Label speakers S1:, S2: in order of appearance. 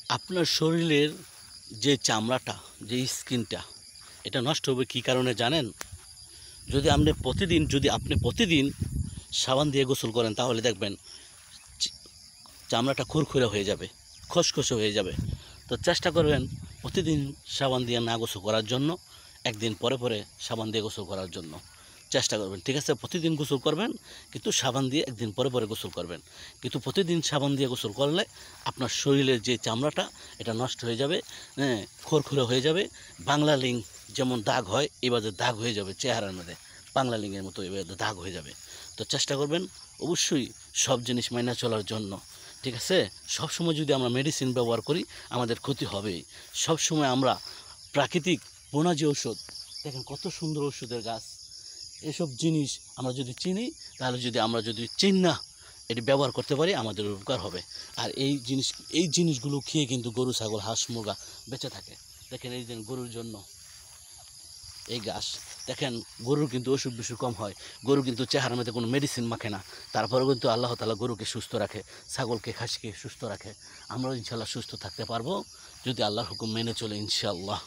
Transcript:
S1: আপনার শরীরের যে চামড়াটা, যে স্কিনটা, এটা নষ্ট হবে কী কারণে জানেন? যদি আপনি প্রতিদিন সাবান দিয়ে গোসল করেন তাহলে দেখবেন চামড়াটা খুরখুরে হয়ে যাবে, খসখসে হয়ে যাবে। তো চেষ্টা করবেন প্রতিদিন সাবান দিয়ে না গোসল করার জন্য, একদিন পরে পরে সাবান দিয়ে গোসল করার জন্য চেষ্টা করবেন। ঠিক আছে, প্রতিদিন গোসল করবেন, কিন্তু সাবান দিয়ে একদিন পরে পরে গোসল করবেন। কিন্তু প্রতিদিন সাবান দিয়ে গোসল করলে আপনার শরীরের যে চামড়াটা এটা নষ্ট হয়ে যাবে, হ্যাঁ, খোরখুরে হয়ে যাবে। বাংলা লিঙ্ক যেমন দাগ হয়, এবারে দাগ হয়ে যাবে চেহারার মধ্যে, বাংলা লিঙ্গের মতো এবারে দাগ হয়ে যাবে। তো চেষ্টা করবেন অবশ্যই সব জিনিস মেনে চলার জন্য। ঠিক আছে, সবসময় যদি আমরা মেডিসিন ব্যবহার করি আমাদের ক্ষতি হবেই। সবসময় আমরা প্রাকৃতিক বনজ ঔষধ, দেখেন কত সুন্দর ওষুধের গাছ, এসব জিনিস আমরা যদি চিনি, তাহলে আমরা যদি চিনি না এটি ব্যবহার করতে পারি, আমাদের উপকার হবে। আর এই জিনিসগুলো খেয়ে কিন্তু গরু, ছাগল, হাঁস, মুরগা বেঁচে থাকে। দেখেন এই যে গরুর জন্য এই গাছ, দেখেন গরুর কিন্তু অসুখ বিসুখ কম হয়। গরু কিন্তু চেহারার মধ্যে কোনো মেডিসিন মাখে না, তারপরেও কিন্তু আল্লাহ তাআলা গরুকে সুস্থ রাখে, ছাগলকে, খাসিকে সুস্থ রাখে। আমরাও ইনশাআল্লাহ সুস্থ থাকতে পারবো যদি আল্লাহর হুকুম মেনে চলে, ইনশাআল্লাহ।